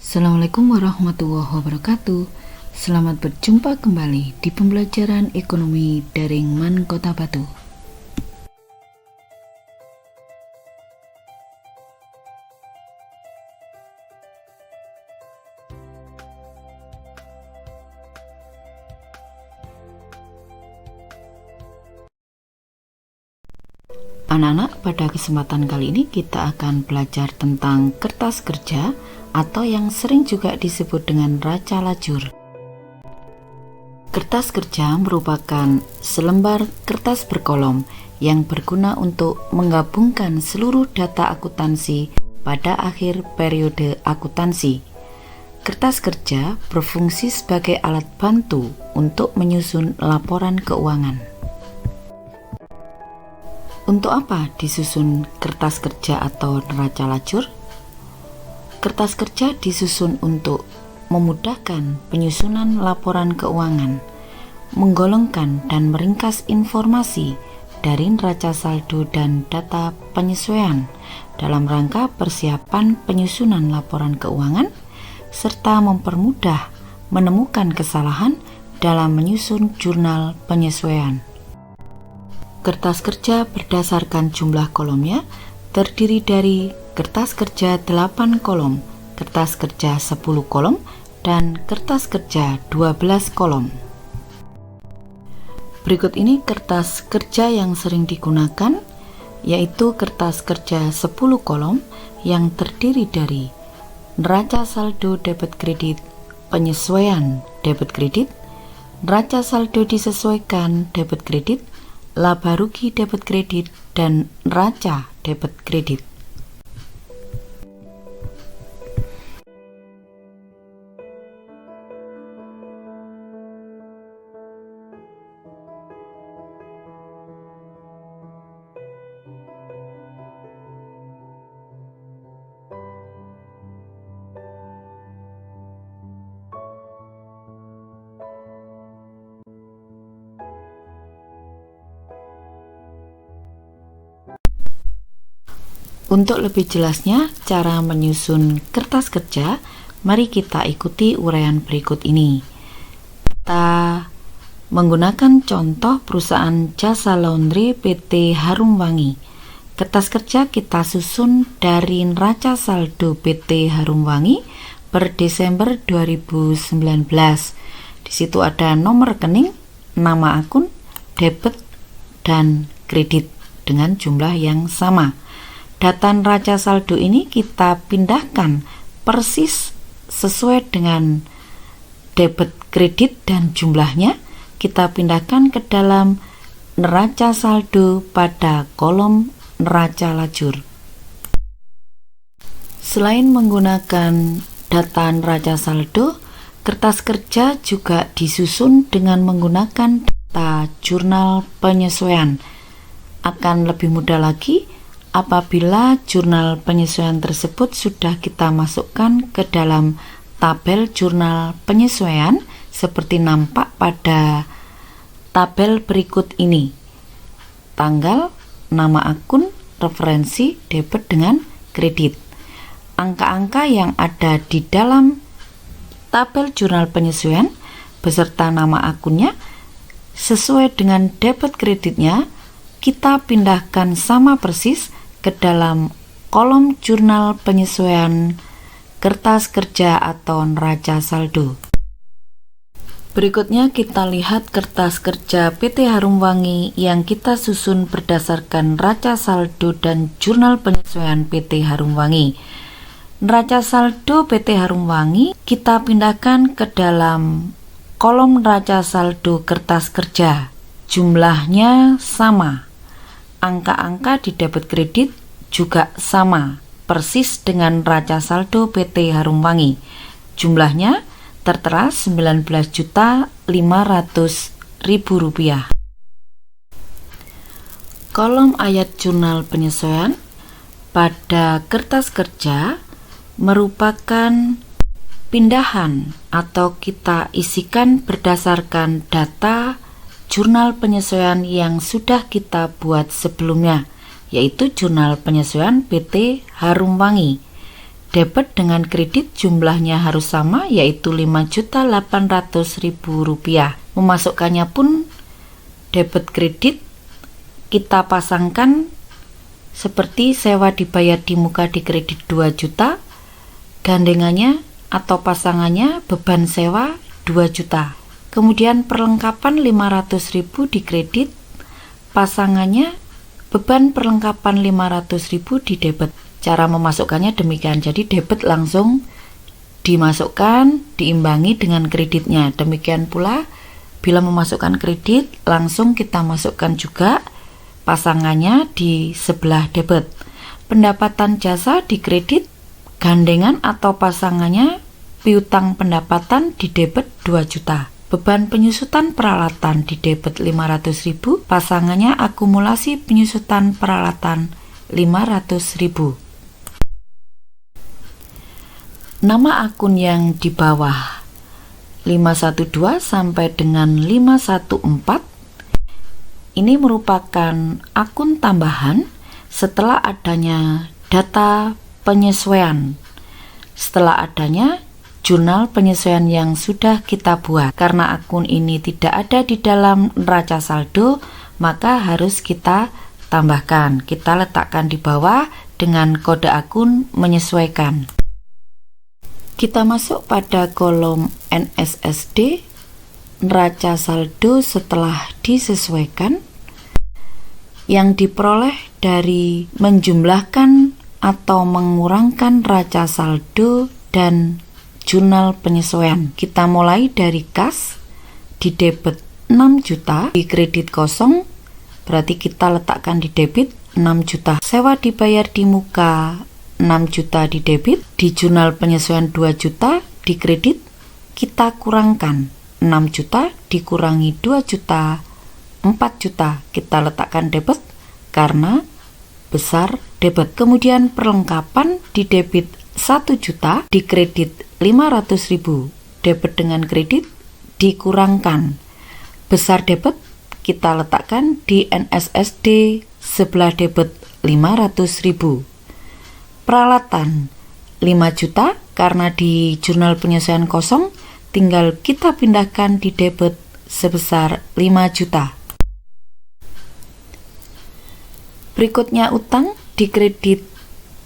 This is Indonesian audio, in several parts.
Assalamualaikum warahmatullahi wabarakatuh. Selamat berjumpa kembali di pembelajaran ekonomi daring MAN Kota Batu. Anak-anak, pada kesempatan kali ini kita akan belajar tentang kertas kerja atau yang sering juga disebut dengan raca lajur. Kertas kerja merupakan selembar kertas berkolom yang berguna untuk menggabungkan seluruh data akuntansi pada akhir periode akuntansi. Kertas kerja berfungsi sebagai alat bantu untuk menyusun laporan keuangan. Untuk apa disusun kertas kerja atau neraca lajur? Kertas kerja disusun untuk memudahkan penyusunan laporan keuangan, menggolongkan dan meringkas informasi dari neraca saldo dan data penyesuaian dalam rangka persiapan penyusunan laporan keuangan, serta mempermudah menemukan kesalahan dalam menyusun jurnal penyesuaian. Kertas kerja berdasarkan jumlah kolomnya terdiri dari kertas kerja 8 kolom, kertas kerja 10 kolom, dan kertas kerja 12 kolom. Berikut ini kertas kerja yang sering digunakan, yaitu kertas kerja 10 kolom yang terdiri dari neraca saldo debit kredit, penyesuaian debit kredit, neraca saldo disesuaikan debit kredit, laba rugi debit kredit, dan neraca debit kredit. Untuk lebih jelasnya cara menyusun kertas kerja, mari kita ikuti uraian berikut ini. Kita menggunakan contoh perusahaan jasa laundry PT Harum Wangi. Kertas kerja kita susun dari neraca saldo PT Harum Wangi per Desember 2019. Di situ ada nomor rekening, nama akun, debit, dan kredit dengan jumlah yang sama. Data neraca saldo ini kita pindahkan persis sesuai dengan debit kredit dan jumlahnya kita pindahkan ke dalam neraca saldo pada kolom neraca lajur. Selain menggunakan data neraca saldo, kertas kerja juga disusun dengan menggunakan data jurnal penyesuaian. Akan lebih mudah lagi apabila jurnal penyesuaian tersebut sudah kita masukkan ke dalam tabel jurnal penyesuaian seperti nampak pada tabel berikut ini. Tanggal, nama akun, referensi, debit dengan kredit. Angka-angka yang ada di dalam tabel jurnal penyesuaian beserta nama akunnya sesuai dengan debit kreditnya kita pindahkan sama persis ke dalam kolom jurnal penyesuaian kertas kerja atau neraca saldo. Berikutnya kita lihat kertas kerja PT Harum Wangi yang kita susun berdasarkan neraca saldo dan jurnal penyesuaian PT Harum Wangi. Neraca saldo PT Harum Wangi kita pindahkan ke dalam kolom neraca saldo kertas kerja. Jumlahnya sama. Angka-angka di debit kredit juga sama, persis dengan neraca saldo PT Harum Wangi. Jumlahnya tertera Rp19.500.000. Kolom ayat jurnal penyesuaian pada kertas kerja merupakan pindahan atau kita isikan berdasarkan data jurnal penyesuaian yang sudah kita buat sebelumnya, yaitu jurnal penyesuaian PT Harum Wangi. Debit dengan kredit jumlahnya harus sama, yaitu Rp5.800.000. Memasukkannya pun debit kredit kita pasangkan seperti sewa dibayar di muka di kredit 2 juta, gandengannya atau pasangannya beban sewa 2 juta. Kemudian perlengkapan 500.000 di kredit, pasangannya beban perlengkapan 500.000 di debit. Cara memasukkannya demikian, jadi debit langsung dimasukkan, diimbangi dengan kreditnya. Demikian pula bila memasukkan kredit, langsung kita masukkan juga pasangannya di sebelah debit. Pendapatan jasa di kredit, gandengan atau pasangannya piutang pendapatan di debit 2 juta. Beban penyusutan peralatan di debit 500.000, pasangannya akumulasi penyusutan peralatan 500.000. Nama akun yang di bawah 512 sampai dengan 514 ini merupakan akun tambahan setelah adanya data penyesuaian, setelah adanya jurnal penyesuaian yang sudah kita buat. Karena akun ini tidak ada di dalam neraca saldo, maka harus kita tambahkan. Kita letakkan di bawah dengan kode akun menyesuaikan. Kita masuk pada kolom NSSD, neraca saldo setelah disesuaikan, yang diperoleh dari menjumlahkan atau mengurangkan neraca saldo dan jurnal penyesuaian. Kita mulai dari kas, di debit 6 juta, di kredit kosong, berarti kita letakkan di debit 6 juta. Sewa dibayar di muka 6 juta di debit, di jurnal penyesuaian 2 juta, di kredit kita kurangkan 6 juta dikurangi 2 juta, 4 juta kita letakkan debit karena besar debit. Kemudian perlengkapan di debit 1 juta, di kredit 500.000, debit dengan kredit dikurangkan besar debit, kita letakkan di NSSD sebelah debit 500.000. Peralatan 5 juta, karena di jurnal penyesuaian kosong, tinggal kita pindahkan di debit sebesar 5 juta. Berikutnya utang di kredit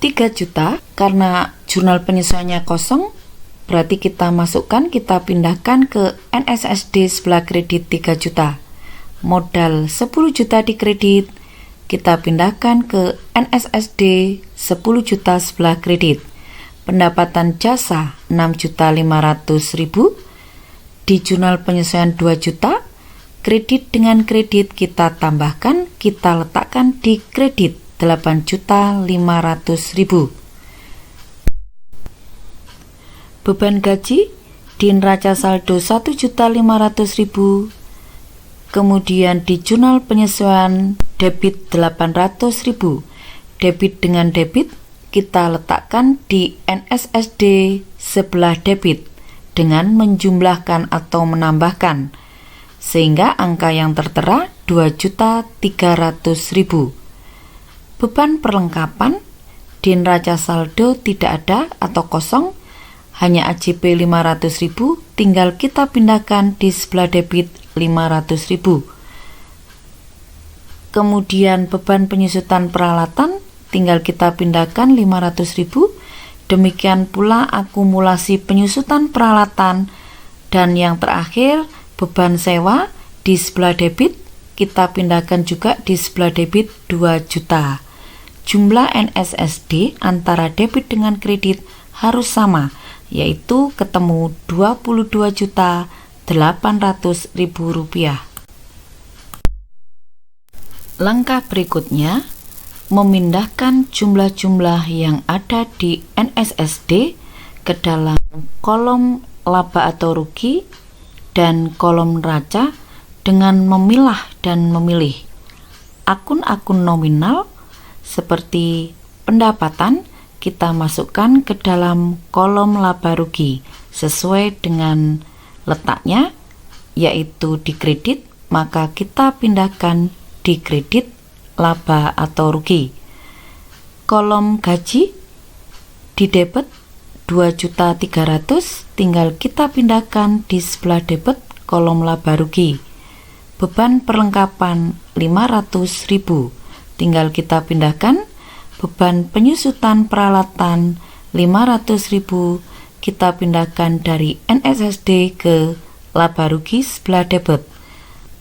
3 juta, karena jurnal penyesuaiannya kosong, berarti kita masukkan, kita pindahkan ke NSSD sebelah kredit 3 juta. Modal 10 juta di kredit, kita pindahkan ke NSSD 10 juta sebelah kredit. Pendapatan jasa 6.500.000, di jurnal penyesuaian 2 juta, kredit dengan kredit kita tambahkan, kita letakkan di kredit 8.500.000. Beban gaji di neraca saldo 1.500.000, kemudian di jurnal penyesuaian debit 800.000. Debit dengan debit kita letakkan di NSSD sebelah debit dengan menjumlahkan atau menambahkan, sehingga angka yang tertera 2.300.000. Beban perlengkapan di neraca saldo tidak ada atau kosong, hanya AJP 500.000, tinggal kita pindahkan di sebelah debit 500.000. Kemudian beban penyusutan peralatan tinggal kita pindahkan 500.000. Demikian pula akumulasi penyusutan peralatan. Dan yang terakhir, beban sewa di sebelah debit kita pindahkan juga di sebelah debit 2 juta. Jumlah NSSD antara debit dengan kredit harus sama, yaitu ketemu Rp22.800.000. Langkah berikutnya, memindahkan jumlah-jumlah yang ada di NSSD ke dalam kolom laba atau rugi dan kolom neraca dengan memilah dan memilih akun-akun nominal seperti pendapatan. Kita masukkan ke dalam kolom laba rugi sesuai dengan letaknya, yaitu di kredit, maka kita pindahkan di kredit laba atau rugi. Kolom gaji di debit 2.300.000 tinggal kita pindahkan di sebelah debit kolom laba rugi. Beban perlengkapan 500.000 tinggal kita pindahkan. Beban penyusutan peralatan 500.000 kita pindahkan dari NSSD ke laba rugi sebelah debit.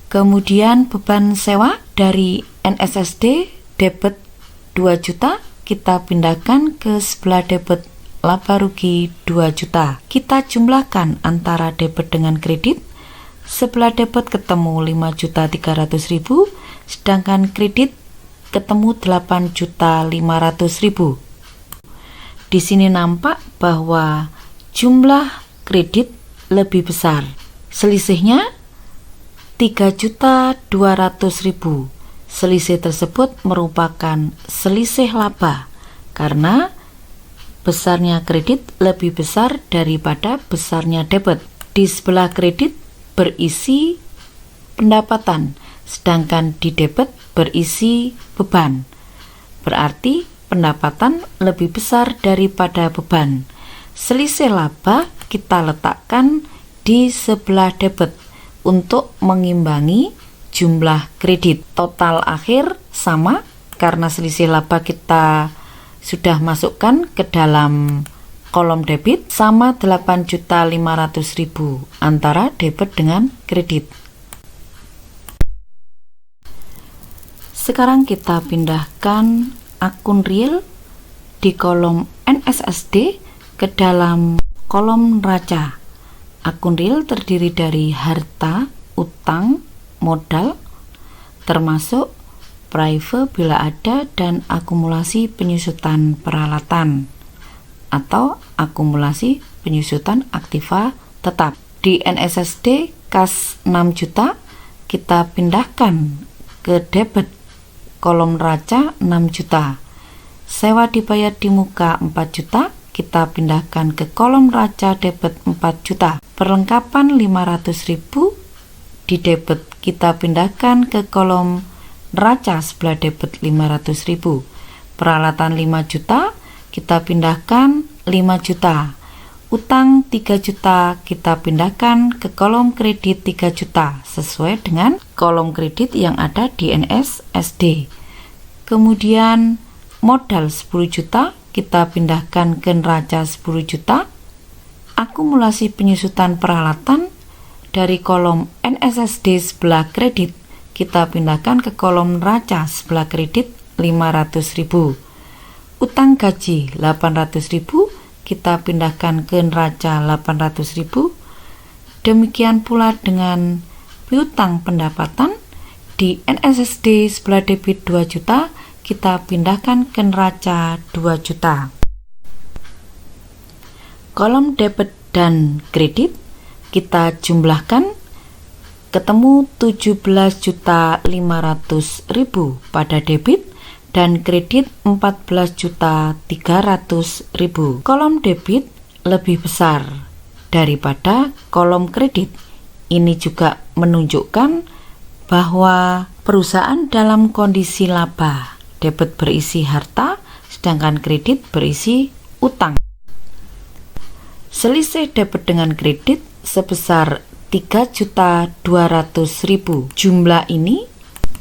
Kemudian beban sewa dari NSSD debit 2 juta kita pindahkan ke sebelah debit laba rugi 2 juta. Kita jumlahkan antara debit dengan kredit. Sebelah debit ketemu 5.300.000 sedangkan kredit ketemu 8.500.000. Di sini nampak bahwa jumlah kredit lebih besar. Selisihnya 3.200.000. Selisih tersebut merupakan selisih laba karena besarnya kredit lebih besar daripada besarnya debit. Di sebelah kredit berisi pendapatan, sedangkan di debit berisi beban. Berarti pendapatan lebih besar daripada beban. Selisih laba kita letakkan di sebelah debit untuk mengimbangi jumlah kredit. Total akhir sama karena selisih laba kita sudah masukkan ke dalam kolom debit sama 8.500.000 antara debit dengan kredit. Sekarang kita pindahkan akun real di kolom NSSD ke dalam kolom neraca. Akun real terdiri dari harta, utang, modal, termasuk prive bila ada dan akumulasi penyusutan peralatan atau akumulasi penyusutan aktiva tetap. Di NSSD kas 6 juta kita pindahkan ke debit kolom neraca 6 juta. Sewa dibayar di muka 4 juta, kita pindahkan ke kolom neraca debit 4 juta. Perlengkapan 500.000 di debit kita pindahkan ke kolom neraca sebelah debit 500.000. Peralatan 5 juta kita pindahkan 5 juta. Utang 3 juta kita pindahkan ke kolom kredit 3 juta sesuai dengan kolom kredit yang ada di NSSD. Kemudian modal 10 juta kita pindahkan ke neraca 10 juta. Akumulasi penyusutan peralatan dari kolom NSSD sebelah kredit kita pindahkan ke kolom neraca sebelah kredit 500.000. Utang gaji 800.000 kita pindahkan ke neraca 800.000. Demikian pula dengan piutang pendapatan di NSSD sebelah debit 2 juta kita pindahkan ke neraca 2 juta. Kolom debit dan kredit kita jumlahkan ketemu 17.500.000 pada debit dan kredit 14.300.000. Kolom debit lebih besar daripada kolom kredit. Ini juga menunjukkan bahwa perusahaan dalam kondisi laba. Debit berisi harta, sedangkan kredit berisi utang. Selisih debit dengan kredit sebesar 3.200.000. Jumlah ini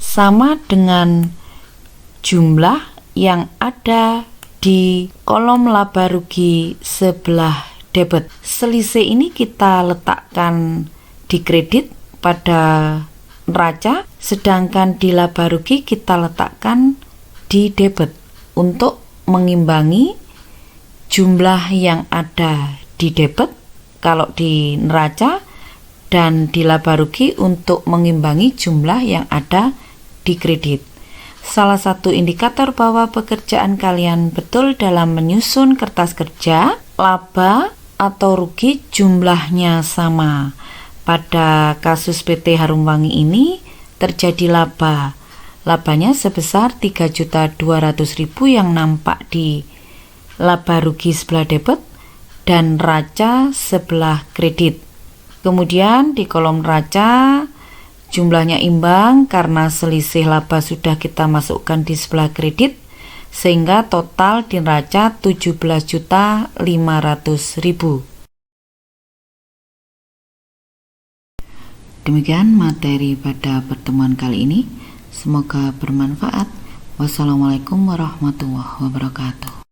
sama dengan jumlah yang ada di kolom laba rugi sebelah debit. Selisih ini kita letakkan di kredit pada neraca, sedangkan di laba rugi kita letakkan di debit untuk mengimbangi jumlah yang ada di debit kalau di neraca dan di laba rugi untuk mengimbangi jumlah yang ada di kredit. Salah satu indikator bahwa pekerjaan kalian betul dalam menyusun kertas kerja, laba atau rugi jumlahnya sama. Pada kasus PT Harum Wangi ini terjadi laba. Labanya sebesar 3.200.000 yang nampak di laba rugi sebelah debit dan neraca sebelah kredit. Kemudian di kolom neraca jumlahnya imbang karena selisih laba sudah kita masukkan di sebelah kredit, sehingga total neraca 17.500.000. Demikian materi pada pertemuan kali ini. Semoga bermanfaat. Wassalamualaikum warahmatullahi wabarakatuh.